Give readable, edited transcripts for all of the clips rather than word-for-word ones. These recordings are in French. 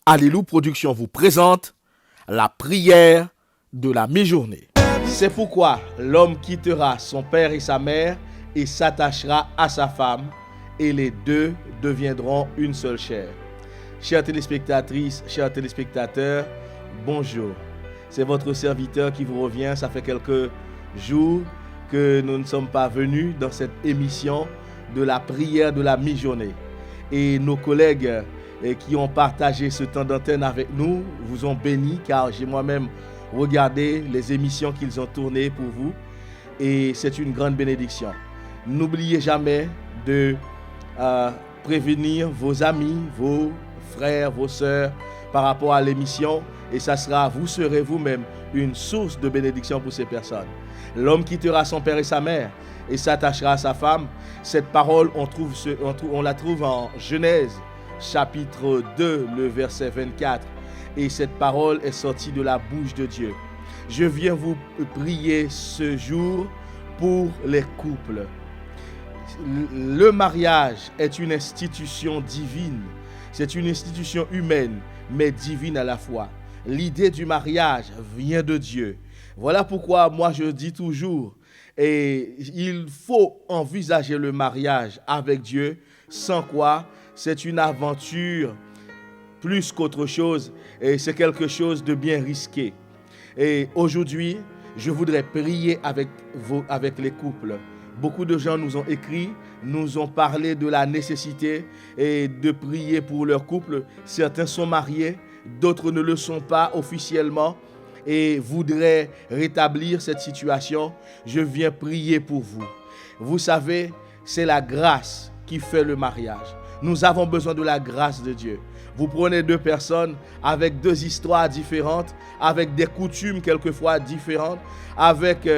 Alléluia Production vous présente la prière de la mi-journée. C'est pourquoi l'homme quittera son père et sa mère et s'attachera à sa femme, et les deux deviendront une seule chair. Chères téléspectatrices, chers téléspectateurs, bonjour. C'est votre serviteur qui vous revient. Ça fait quelques jours que nous ne sommes pas venus dans cette émission de la prière de la mi-journée. Et nos collègues qui ont partagé ce temps d'antenne avec nous vous ont bénis, car j'ai moi-même regardé les émissions qu'ils ont tournées pour vous et c'est une grande bénédiction. N'oubliez jamais de prévenir vos amis, vos frères, vos sœurs par rapport à l'émission, et vous serez vous-même une source de bénédiction pour ces personnes. L'homme quittera son père et sa mère et s'attachera à sa femme. Cette parole, on la trouve en Genèse chapitre 2, le verset 24. Et cette parole est sortie de la bouche de Dieu. Je viens vous prier ce jour pour les couples. Le mariage est une institution divine. C'est une institution humaine, mais divine à la fois. L'idée du mariage vient de Dieu. Voilà pourquoi moi je dis toujours, et il faut envisager le mariage avec Dieu, sans quoi c'est une aventure plus qu'autre chose, et c'est quelque chose de bien risqué. Et aujourd'hui, je voudrais prier avec les couples. Beaucoup de gens nous ont écrit, nous ont parlé de la nécessité et de prier pour leur couple. Certains sont mariés, d'autres ne le sont pas officiellement et voudraient rétablir cette situation. Je viens prier pour vous. Vous savez, c'est la grâce qui fait le mariage. Nous avons besoin de la grâce de Dieu. Vous prenez deux personnes avec deux histoires différentes, avec des coutumes quelquefois différentes, avec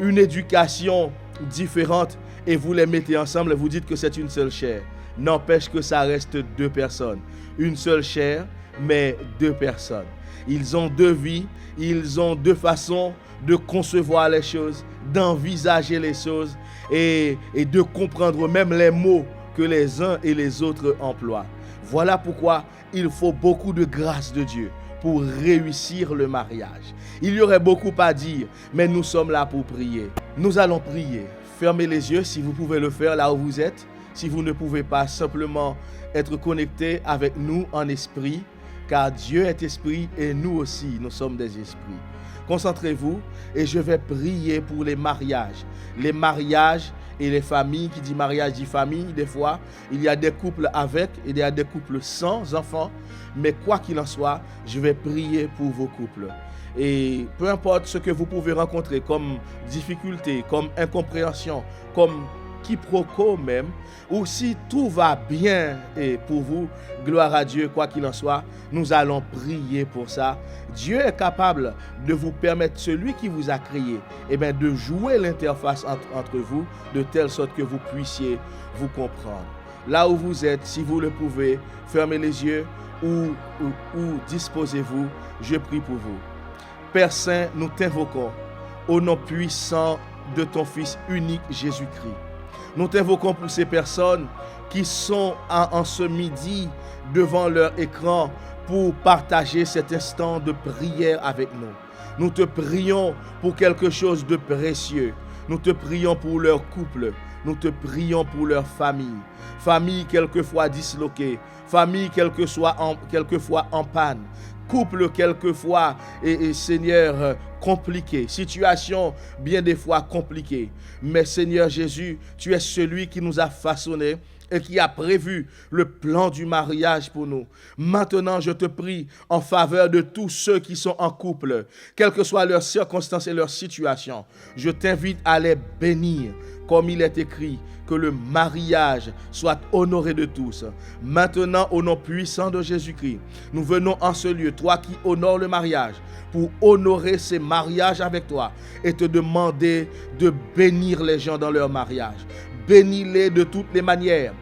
une éducation différente, et vous les mettez ensemble et vous dites que c'est une seule chair. N'empêche que ça reste deux personnes. Une seule chair, mais deux personnes. Ils ont deux vies, ils ont deux façons de concevoir les choses, d'envisager les choses et de comprendre même les mots que les uns et les autres emploient. Voilà pourquoi il faut beaucoup de grâce de Dieu pour réussir le mariage. Il y aurait beaucoup à dire, mais nous sommes là pour prier. Nous allons prier. Fermez les yeux si vous pouvez le faire là où vous êtes. Si vous ne pouvez pas, simplement être connecté avec nous en esprit, car Dieu est esprit et nous aussi, nous sommes des esprits. Concentrez-vous et je vais prier pour les mariages. Les mariages et les familles. Qui dit mariage dit famille. Des fois, il y a des couples avec et il y a des couples sans enfants. Mais quoi qu'il en soit, je vais prier pour vos couples. Et peu importe ce que vous pouvez rencontrer comme difficulté, comme incompréhension, comme quiproquo même, ou si tout va bien et pour vous, gloire à Dieu, quoi qu'il en soit, nous allons prier pour ça. Dieu est capable de vous permettre, celui qui vous a créé, de jouer l'interface entre vous, de telle sorte que vous puissiez vous comprendre. Là où vous êtes, si vous le pouvez, fermez les yeux ou disposez-vous, je prie pour vous. Père Saint, nous t'invoquons au nom puissant de ton Fils unique Jésus-Christ. Nous t'invoquons pour ces personnes qui sont en ce midi devant leur écran pour partager cet instant de prière avec nous. Nous te prions pour quelque chose de précieux. Nous te prions pour leur couple. Nous te prions pour leur famille. Famille quelquefois disloquée. Famille quelquefois en panne. Couple quelquefois, Seigneur, compliqué. Situation bien des fois compliquée. Mais Seigneur Jésus, tu es celui qui nous a façonnés et qui a prévu le plan du mariage pour nous. Maintenant, je te prie en faveur de tous ceux qui sont en couple, quelles que soient leurs circonstances et leurs situations. Je t'invite à les bénir, comme il est écrit, que le mariage soit honoré de tous. Maintenant, au nom puissant de Jésus-Christ, nous venons en ce lieu, toi qui honores le mariage, pour honorer ces mariages avec toi et te demander de bénir les gens dans leur mariage. Bénis-les de toutes les manières.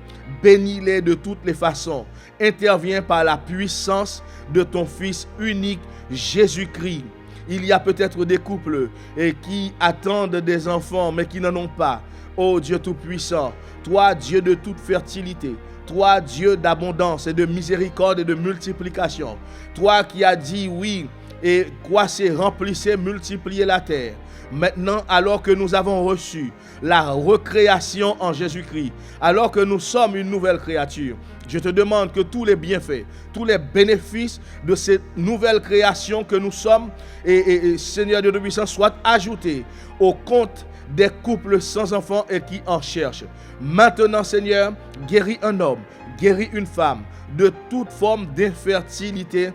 Bénis-les de toutes les façons. Interviens par la puissance de ton Fils unique, Jésus-Christ. Il y a peut-être des couples qui attendent des enfants, mais qui n'en ont pas. Ô Dieu Tout-Puissant, toi, Dieu de toute fertilité, toi, Dieu d'abondance et de miséricorde et de multiplication, toi qui as dit oui, et croissez, remplissez, multipliez la terre. Maintenant, alors que nous avons reçu la recréation en Jésus-Christ, alors que nous sommes une nouvelle créature, je te demande que tous les bienfaits, tous les bénéfices de cette nouvelle création que nous sommes, et Seigneur Dieu Tout-Puissant, soient ajoutés au compte des couples sans enfants et qui en cherchent. Maintenant, Seigneur, guéris un homme, guéris une femme de toute forme d'infertilité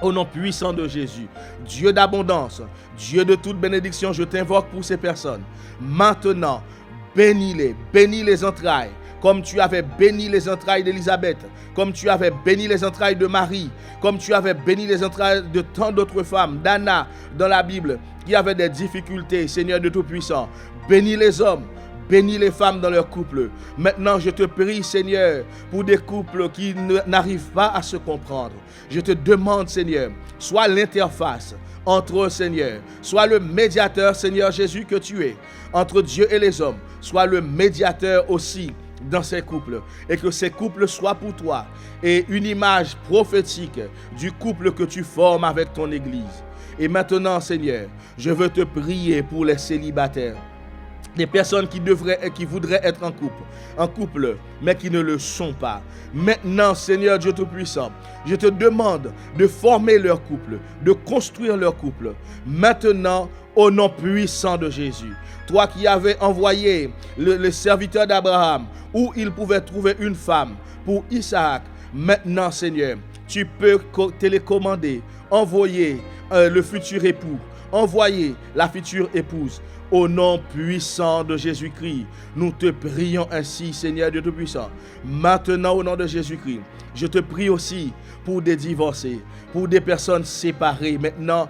au nom puissant de Jésus. Dieu d'abondance, Dieu de toute bénédiction, je t'invoque pour ces personnes. Maintenant, bénis-les, bénis les entrailles, comme tu avais béni les entrailles d'Élisabeth, comme tu avais béni les entrailles de Marie, comme tu avais béni les entrailles de tant d'autres femmes, d'Anna dans la Bible, qui avaient des difficultés, Seigneur de Tout-Puissant. Bénis les hommes, bénis les femmes dans leur couple. Maintenant, je te prie, Seigneur, pour des couples qui n'arrivent pas à se comprendre. Je te demande, Seigneur, sois l'interface entre eux, Seigneur. Sois le médiateur, Seigneur Jésus, que tu es, entre Dieu et les hommes. Sois le médiateur aussi dans ces couples, et que ces couples soient pour toi et une image prophétique du couple que tu formes avec ton Église. Et maintenant, Seigneur, je veux te prier pour les célibataires, des personnes qui voudraient être en couple, mais qui ne le sont pas. Maintenant, Seigneur Dieu Tout-Puissant, je te demande de former leur couple, de construire leur couple. Maintenant, au nom puissant de Jésus, toi qui avais envoyé le serviteur d'Abraham, où il pouvait trouver une femme pour Isaac, maintenant, Seigneur, tu peux télécommander, envoyer le futur époux, envoyer la future épouse. Au nom puissant de Jésus-Christ, nous te prions ainsi, Seigneur Dieu Tout-Puissant. Maintenant, au nom de Jésus-Christ, je te prie aussi pour des divorcés, pour des personnes séparées, maintenant,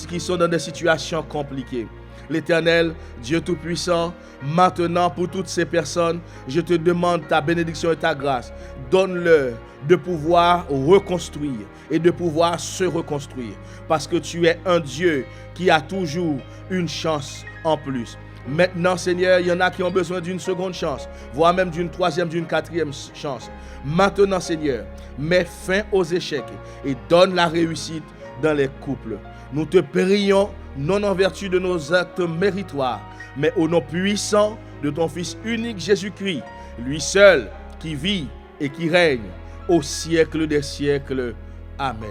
qui sont dans des situations compliquées. L'Éternel, Dieu Tout-Puissant, maintenant pour toutes ces personnes, je te demande ta bénédiction et ta grâce. Donne-leur de pouvoir reconstruire et de pouvoir se reconstruire. Parce que tu es un Dieu qui a toujours une chance en plus. Maintenant, Seigneur, il y en a qui ont besoin d'une seconde chance, voire même d'une troisième, d'une quatrième chance. Maintenant, Seigneur, mets fin aux échecs et donne la réussite dans les couples. Nous te prions, non en vertu de nos actes méritoires, mais au nom puissant de ton Fils unique Jésus-Christ, lui seul qui vit et qui règne au siècle des siècles. Amen.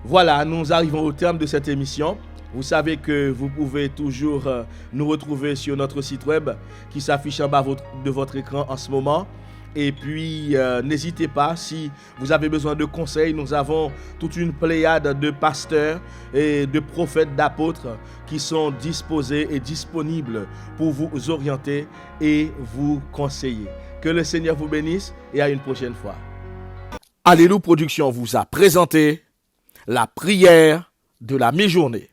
Voilà, nous arrivons au terme de cette émission. Vous savez que vous pouvez toujours nous retrouver sur notre site web qui s'affiche en bas de votre écran en ce moment. Et puis, n'hésitez pas, si vous avez besoin de conseils, nous avons toute une pléiade de pasteurs et de prophètes, d'apôtres qui sont disposés et disponibles pour vous orienter et vous conseiller. Que le Seigneur vous bénisse et à une prochaine fois. Alléluia Production vous a présenté la prière de la mi-journée.